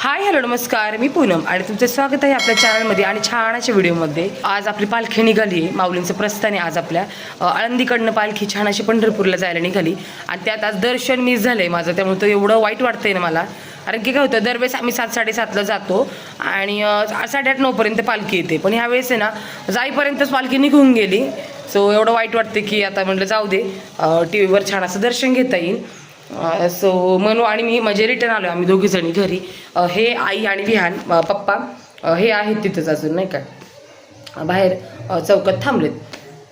Hi hello नमस्कार, मी पूनम आणि तुमचं स्वागत आहे आपल्या चॅनलमध्ये आणि छान अशा व्हिडिओमध्ये. आज आपली पालखी निघाली आहे, माऊलींचं प्रस्थान आहे आज आपल्या आळंदीकडनं पालखी छान अशी पंढरपूरला जायला निघाली आणि त्यात आज दर्शन मिस झालं आहे माझं. त्यामुळे तर एवढं वाईट वाटतंय ना मला, कारण की काय होतं दरवेळेस आम्ही 7-7:30ला जातो आणि 8:30-9पर्यंत पालखी येते, पण ह्यावेळेस आहे ना जाईपर्यंतच पालखी निघून गेली. सो एवढं वाईट वाटते की आता म्हटलं जाऊ दे, टी व्हीवर छान असं दर्शन घेता येईल. सो मनू आणि मी म्हणजे रिटर्न आलो आम्ही दोघीजणी घरी. हे आई आणि विहान पप्पा हे आहेत तिथंच अजून नाही का बाहेर चौकात थांबलेत.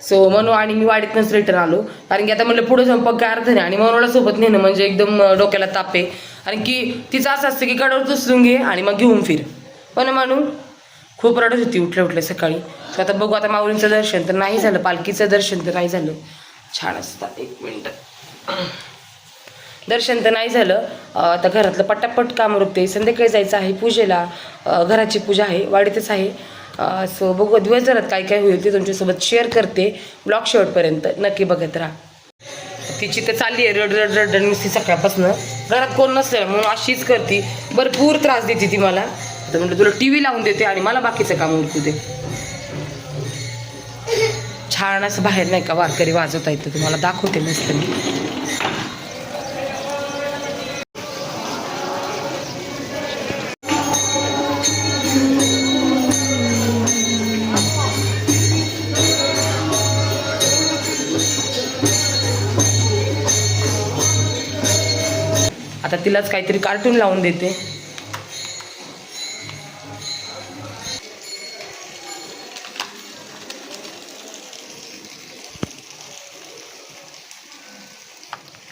सो मनू आणि मी वाडीतनंच रिटर्न आलो, कारण की आता म्हणलं पुढे जाऊन पक्का अर्थ नाही आणि मनूला सोबत नेणं म्हणजे एकदम डोक्याला ताप आहे, कारण की तिचं असं असतं की कडावर दुसरून घे आणि मग घेऊन फिर. पण म्हणून खूप रडत होती उठल्या सकाळी. तर आता बघू, आता माऊलींचं दर्शन तर नाही झालं, पालखीचं दर्शन तर नाही झालं. छान असतात, एक मिनटं, दर्शन तर नाही झालं. आता घरातलं पटापट काम उरकते, संध्याकाळी जायचं आहे पूजेला. घराची पूजा आहे, वाडीतच आहे. सो बघू दिवसभरात काय काय होईल ते तुमच्यासोबत शेअर करते. ब्लॉग शेवटपर्यंत नक्की बघत राहा. तिची तर चालली आहे रड रड रड नुसती सकाळपासून. घरात कोण नसलं म्हणून अशीच करते, भरपूर त्रास देते ती मला. तर म्हटलं तुला टी व्ही लावून देते आणि मला बाकीचं काम उरकू दे. छान असं बाहेर नाही का वारकरी वाजवता येतं, तुम्हाला दाखवते मस्त मी. आता तिलाच काहीतरी कार्टून लावून देते.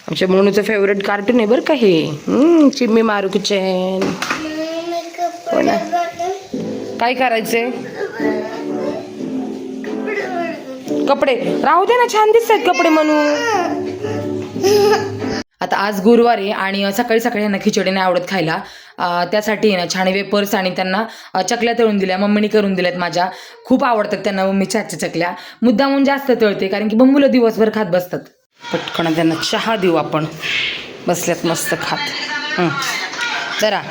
आमच्या म्हणूनचं फेवरेट कार्टून आहे बरं का हे. चिम्मी मारू चैन. हो ना, काय करायचंय? कपडे राहू दे ना, छान दिसतात कपडे म्हणून. आता आज गुरुवार आहे आणि सकाळी सकाळी यांना खिचडी नाही आवडत खायला. त्यासाठी ना छान वेपर्स आणि त्यांना चकल्या तळून दिल्या, मम्मीने करून दिल्यात माझ्या. खूप आवडतात त्यांना मम्मीच्या हातच्या चकल्या. मुद्दामून जास्त तळते, कारण की बंबूला दिवसभर खात बसतात. पटकन त्यांना चहा देऊ आपण, बसल्यात मस्त खात. जरा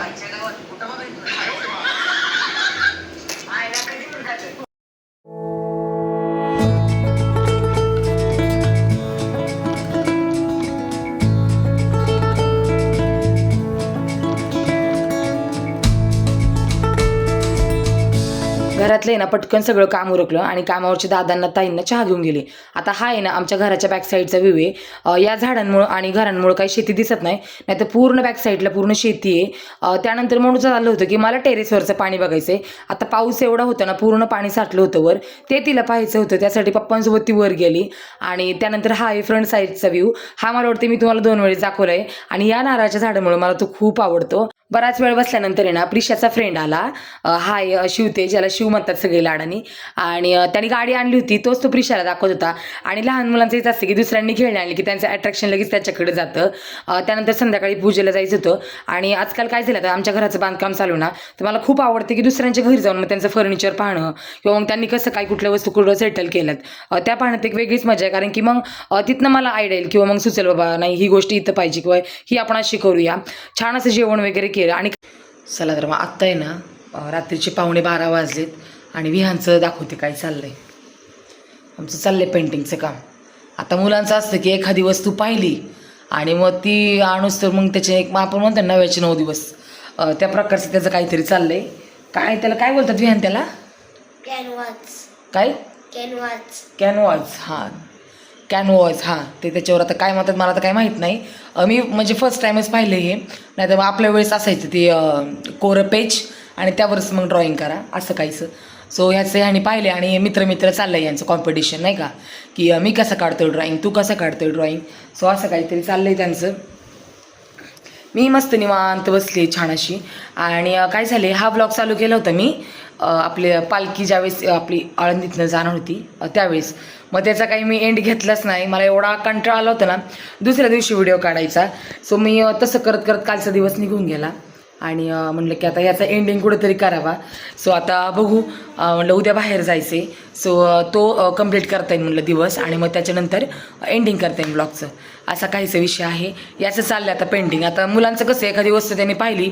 घरातले ना पटकन सगळं काम उरकलं आणि कामावरच्या दादांना ताईंना चहा घेऊन गेले. आता हा आहे ना आमच्या घराच्या बॅक साईडचा व्ह्यू आहे. या झाडांमुळं आणि घरांमुळं काही शेती दिसत नाही, नाहीतर पूर्ण बॅक साईडला पूर्ण शेती आहे. त्यानंतर म्हणून झालं होतं की मला टेरेसवरचं पाणी बघायचं आहे. आता पाऊस एवढा होता ना, पूर्ण पाणी साठलं होतं वर, ते तिला पाहायचं होतं. त्यासाठी पप्पांसोबत ती वर गेली. आणि त्यानंतर हा आहे फ्रंट साईडचा व्ह्यू. हा मला वाटते मी तुम्हाला 2 वेळेस दाखवला आहे. आणि या नारळाच्या झाडामुळे मला तो खूप आवडतो. बराच वेळ बसल्यानंतर आहे ना प्रिशाचा फ्रेंड आला. हाय शिवते, ज्याला शिव म्हणतात सगळे लाडानी. आणि त्याने गाडी आणली होती, तोच तो प्रिशाला दाखवत होता. आणि लहान मुलांचं हेच असतं की दुसऱ्यांनी खेळणे आणली की त्यांचं अट्रॅक्शन लगेच त्याच्याकडे जातं. त्यानंतर संध्याकाळी पूजेला जायचं होतं. आणि आजकाल काय झालं, आता आमच्या घराचं बांधकाम चालू ना, तर मला खूप आवडते की दुसऱ्यांच्या घरी जाऊन मग त्यांचं फर्निचर पाहणं किंवा मग त्यांनी कसं काय कुठल्या वस्तू कुठं सेटल केल्यात त्या पाहण्यात एक वेगळीच मजा आहे. कारण की मग तिथनं मला आयडिया येईल किंवा मग सुचेल बाबा नाही ही गोष्ट इथं पाहिजे किंवा ही आपण अशी करूया. छान असं जेवण वगैरे केलं. आणि चला तर मग आत्ता आहे ना रात्रीचे 11:15 वाजलेत आणि विहानचं दाखवते काय चाललंय. आमचं चाललंय पेंटिंगचं काम. आता मुलांचं असतं की एखादी वस्तू पाहिली आणि मग ती आणूच तर मग त्याचे एक आपण म्हणतो 9चे 9 दिवस त्या प्रकारचं त्याचं काहीतरी चाललंय. काय त्याला काय बोलतात विहान त्याला? कॅनव्हास. काय? कॅनव्हास. कॅनव्हास. कॅनव्हास. ते त्याच्यावर आता काय म्हणतात मला तर काय माहीत नाही. मी म्हणजे फर्स्ट टाईमच पाहिलं हे. नाही तर मग आपल्या वेळेस असायचं ते कोरं पेज आणि त्यावरच मग ड्रॉइंग करा असं काहीचं. सो ह्याचं ह्याने पाहिले आणि मित्र चाललं आहे यांचं कॉम्पिटिशन नाही का, की मी कसं काढतोय ड्रॉइंग, तू कसं काढतोय ड्रॉइंग. सो असं काहीतरी चाललं आहे त्यांचं. मी मस्त निवांत बसले छान अशी. आणि काय झाले, हा ब्लॉग चालू केला होता मी आपल्या पालखी ज्यावेळेस आपली आळंदीतनं जाणार होती त्यावेळेस. मग त्याचा काही मी एंड घेतलाच नाही, मला एवढा कंटाळा आला होता ना दुसऱ्या दिवशी व्हिडिओ काढायचा. सो मी तसं करत करत कालचा दिवस निघून गेला. आणि म्हणलं की आता याचा एंडिंग कुठेतरी करावा. सो आता बघू, म्हणलं उद्या बाहेर जायचे. सो तो कंप्लीट करता येईल म्हणलं दिवस आणि मग त्याच्यानंतर एंडिंग करता येईल ब्लॉगचं. असा काहीचा विषय आहे. याचं चाललं आता पेंडिंग. आता मुलांचं कसं एखादी वस्तू त्यांनी पाहिली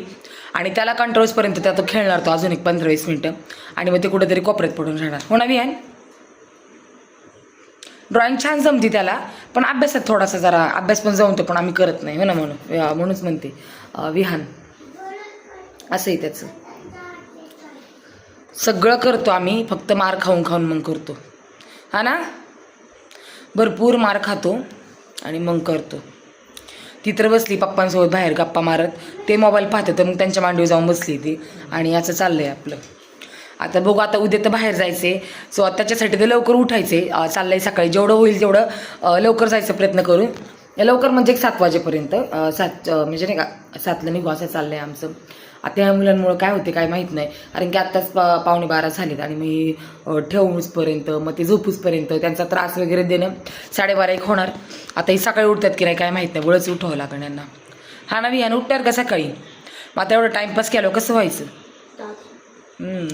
आणि त्याला कंट्रोल्सपर्यंत त्या तो खेळणार तो अजून एक 15-20 मिनटं आणि मग ते कुठेतरी कोपऱ्यात पडून राहणार. हो ना विहान? ड्रॉइंग छान जमती त्याला, पण अभ्यासात थोडासा जरा अभ्यास पण जमतो, पण आम्ही करत नाही. हो ना म्हणूनच म्हणते विहान असं आहे त्याचं. सगळं करतो आम्ही, फक्त मार खाऊन खाऊन मग करतो. हा ना, भरपूर मार खातो आणि मग करतो. ती तर बसली पप्पांसोबत बाहेर गप्पा मारत, ते मोबाईल पाहते तर मग त्यांच्या मांडीवर जाऊन बसली ती. आणि याचं चाललं आहे आपलं. आता बघू, आता उद्या तर बाहेर जायचे, सो त्याच्यासाठी ते लवकर उठायचे. चाललं आहे सकाळी जेवढं होईल तेवढं लवकर जायचा प्रयत्न करू. लवकर म्हणजे 7 वाजेपर्यंत, 7 म्हणजे नाही का 7ला निघू असं चाललं आहे आमचं. आता ह्या मुलांमुळं काय होते काय माहीत नाही, कारण की आत्ताच 11:15 झालेत आणि मी ठेवूसपर्यंत मग ते झोपूसपर्यंत त्यांचा त्रास वगैरे देणं 12:30 होणार. आता ही सकाळी उठतात की नाही काय माहीत नाही, बळच उठवावं लागेल यांना. हा ना विहान, उठणार का सकाळी? मग आता एवढं टाईमपास केलं कसं व्हायचं?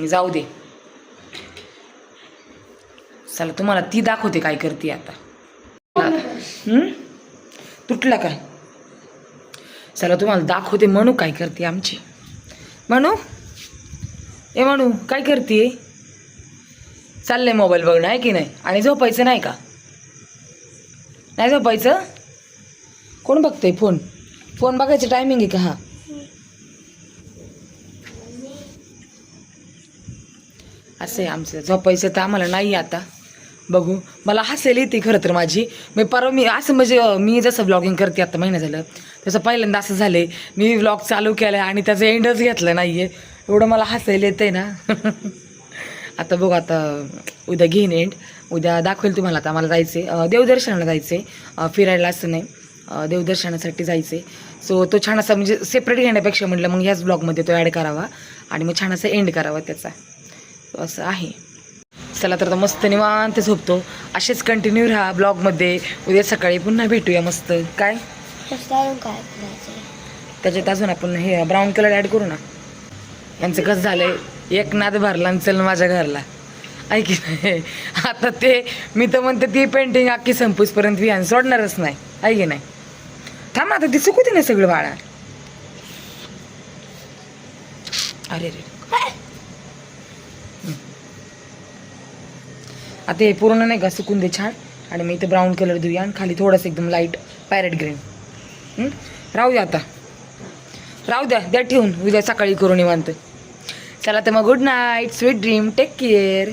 जाऊ दे. चला तुम्हाला ती दाखवते काय करते आता. तुटला काय? चला तुम्हाला दाखवते म्हणू काय करते आमची. म्हणू काय करते? चाललंय मोबाईल बघणं आहे की नाही, आणि झोपायचं नाही का? नाही झोपायचं? कोण बघतंय फोन? फोन बघायचं टायमिंग आहे का हा? असं आहे आमचं. झोपायचं तर आम्हाला नाही आता. बघू, मला हसायला येते खरं तर माझी. मी असं म्हणजे मी जसं ब्लॉगिंग करते आता महिना झालं, तसं पहिल्यांदा असं झालं मी व्लॉग चालू केला आणि त्याचं एंडच घेतलं नाही आहे. एवढं मला हसायला येतं आहे ना. आता बघू, आता उद्या घेईन एंड. उद्या दाखवेल तुम्हाला. आता आम्हाला जायचं आहे देवदर्शनाला, जायचं आहे फिरायला असं नाही, देवदर्शनासाठी जायचं आहे. सो तो छान असा म्हणजे सेपरेट घेण्यापेक्षा म्हटलं मग ह्याच ब्लॉगमध्ये तो ॲड करावा आणि मग छान असा एंड करावा त्याचा, असं आहे. चला तर मस्त निवांत झोपतो. असेच कंटिन्यू राहा ब्लॉगमध्ये. उद्या सकाळी पुन्हा भेटूया मस्त. काय त्याच्यात अजून आपण हे ब्राऊन कलर ॲड करू ना. यांचं कसं झालंय, एक नाद भरला आणि चल माझ्या घरला, ऐकी नाही. आता ते मी तर म्हणते ती पेंटिंग अख्खी संपूसपर्यंत विहान सोडणारच नाही, ऐकी नाही. थांब आता ती सुकू दे ना सगळं बाळा. अरे रे, आता हे पूर्ण नाही का सुकून दे छान. आणि मी इथे ब्राऊन कलर देऊया आणि खाली थोडंसं एकदम लाईट पॅरेट ग्रीन. राहू द्या आता, राहू द्या ठेवून, उद्या सकाळी करू निवांत. चला तर मग good night, sweet dream, take care.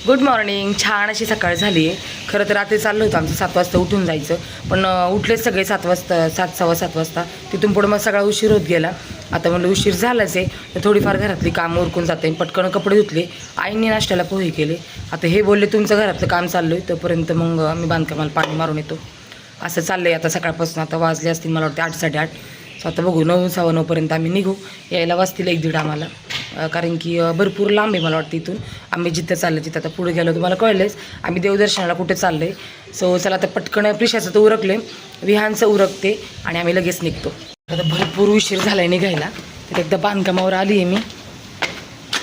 Good morning. छान अशी सकाळ झाली आहे. खरं तर रात्री चाललं होतं आमचं 7 वाजता उठून जायचं, पण उठलेच सगळे 7 वाजता, 7-7:15 वाजता. तिथून पुढे मग सगळा उशीर होत गेला. आता म्हणलं उशीर झालाच आहे तर थोडीफार घरातली कामं उरकून जाते. पटकन कपडे धुतले, आईंनी नाश्त्याला पोहे केले. आता हे बोलले तुमचं घरातलं काम चाललं आहे, तोपर्यंत मग मी बांधकामाला पाणी मारून येतो. असं चाललं आहे आता सकाळपासून. आता वाजले असतील मला वाटते 8-8:30. सो आता बघू 9-9:15 आम्ही निघू. यायला वाजतील 1-1:30 आम्हाला, कारण की भरपूर लांब आहे मला वाटतं इथून. आम्ही जिथं चाललं तिथं आता पुढे गेलो तुम्हाला कळलंच आम्ही देवदर्शनाला कुठे चाललं आहे. सो चला आता पटकन प्रिशाचं तर उरकले, विहानचं उरकते आणि आम्ही लगेच निघतो. आता भरपूर उशीर झाला आहे निघायला. तर एकदा बांधकामावर आली आहे मी,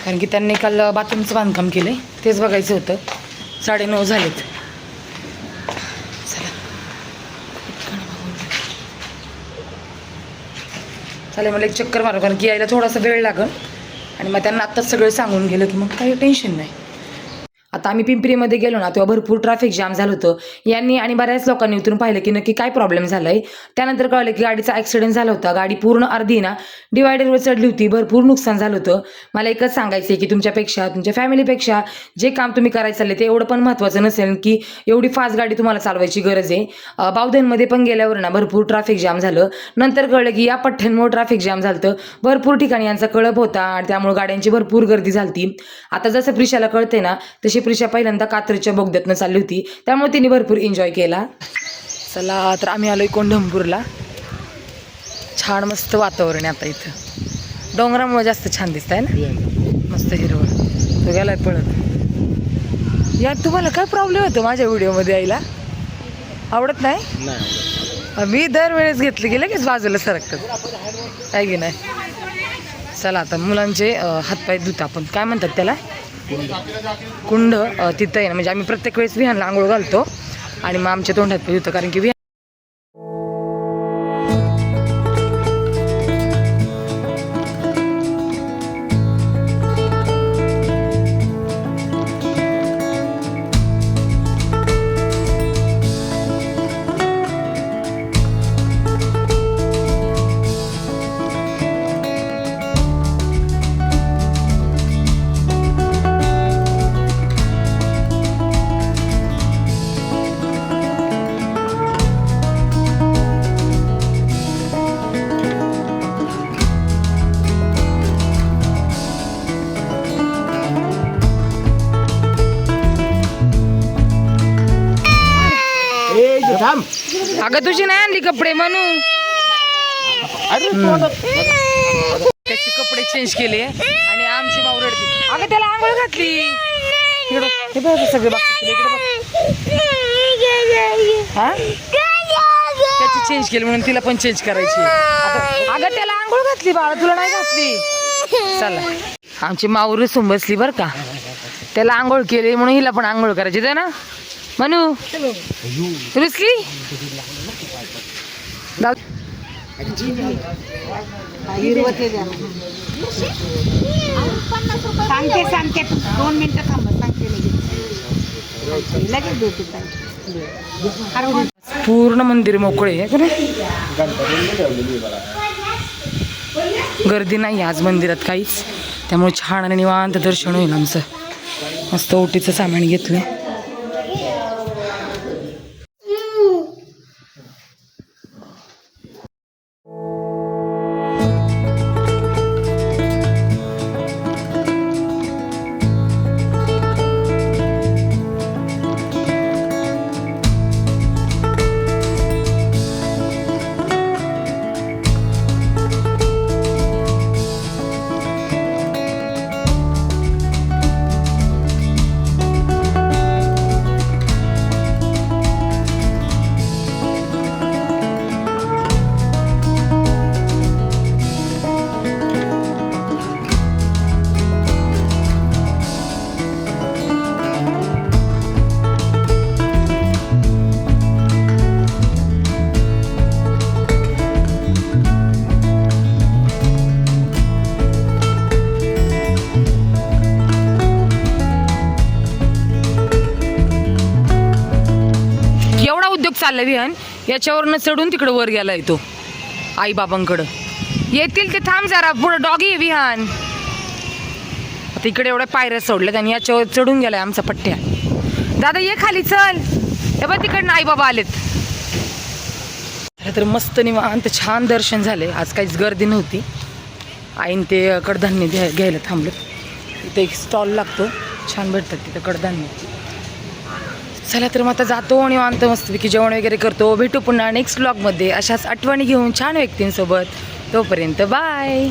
कारण की त्यांनी काल बाथरूमचं बांधकाम केलं आहे, तेच बघायचं होतं. 9:30 झालेत. चालेल मला एक चक्कर मारू, कारण की यायला थोडासा वेळ लागेल आणि मग त्यांना आत्ताच सगळं सांगून गेलं की मग काही टेन्शन नाही. आता आम्ही पिंपरीमध्ये गेलो ना तेव्हा भरपूर ट्रॅफिक जाम झालं होतं. यांनी आणि बऱ्याच लोकांनी उतरून पाहिलं की नक्की काय प्रॉब्लेम झाला आहे. त्यानंतर कळलं की गाडीचा ॲक्सिडेंट झाला होता. गाडी पूर्ण अर्धी ना डिवायडरवर चढली होती, भरपूर नुकसान झालं होतं. मला एकच सांगायचं आहे की तुमच्यापेक्षा, तुमच्या फॅमिलीपेक्षा जे काम तुम्ही करायचं चालले ते एवढं पण महत्त्वाचं नसेल की एवढी फास्ट गाडी तुम्हाला चालवायची गरज आहे. बावधनमध्ये पण गेल्यावर ना भरपूर ट्रॅफिक जाम झालं. नंतर कळलं की या पठ्ठ्यांमुळे ट्रॅफिक जाम झालं होतं. भरपूर ठिकाणी यांचा कळप होता आणि त्यामुळे गाड्यांची भरपूर गर्दी झाली. आता जसं प्रिशाला कळते ना तशी प्रिशा पहिल्यांदा कात्रच्या बोगद्यातनं चालली होती, त्यामुळे तिने भरपूर एन्जॉय केला. चला तर आम्ही आलोय कोंढमपूरला. छान मस्त वातावरण आहे आता इथं, डोंगरामुळे जास्त छान दिसत आहे ना, मस्त हिरवळ. तो गेलाय पळत. यार तुम्हाला काय प्रॉब्लेम होतो माझ्या व्हिडिओमध्ये यायला? आवडत नाही? मी दरवेळेस घेतली की लगेच बाजूला सरकतात, आहे की नाही? चला आता मुलांचे हातपाय धुत आपण, काय म्हणतात त्याला, कुंड तिथं आहे ना. म्हणजे आम्ही प्रत्येक वेळेस विहानला आंघोळ घालतो आणि मग आमच्या तोंडात पाय धुतो, कारण की थांब. अगं तुझी नाही आणली कपडे म्हणून अरे त्याचे कपडे चेंज केले आणि आमची माऊ रडते. अगं त्याला आंघोळ घातली. इकडं हे बघ सगळे बघतात तुला, इकडे बघ. हा त्याची चेंज केली म्हणून तिला पण चेंज करायची आता. अगं त्याला आंघोळ घातली बाळा, तुला नाही घातली. चला आमची माऊ रुसून बसली बरं का. त्याला आंघोळ केली म्हणून हिला पण आंघोळ करायची ते ना म्हणू. रुसली सांगते 2 मिनिटं थांबा, सांगते लगेच देते. पूर्ण मंदिर मोकळे आहे का. गर्दी नाही आज मंदिरात काहीच, त्यामुळे छान आणि निवांत दर्शन होईल आमचं. मस्त ओटीचं सामान घेतलं. चाललं विहान याच्यावरनं चढून तिकडं वर गेलाय तो आई बाबांकडं. येतील ते, थांब जरा, पुढं डॉगी आहे विहान. आता इकडे एवढ्या पायऱ्या सोडल्यात आणि याच्यावर चढून गेलाय आमचा पट्ट्या. दादा ये खाली चल. हे बघ तिकडनं आई बाबा आलेत. तर मस्त निवांत छान दर्शन झाले. आज काहीच गर्दी नव्हती. आईन ते कडधान्य घ्यायला थांबलं. इथे एक स्टॉल लागतो, छान भेटतात तिथं कडधान्य. चला तर मग आता जातो आणि निवांत मस्तपैकी जेवण वगैरे करतो. भेटू पुन्हा नेक्स्ट व्लॉगमध्ये अशाच आठवणी घेऊन छान व्यक्तींसोबत. तोपर्यंत बाय.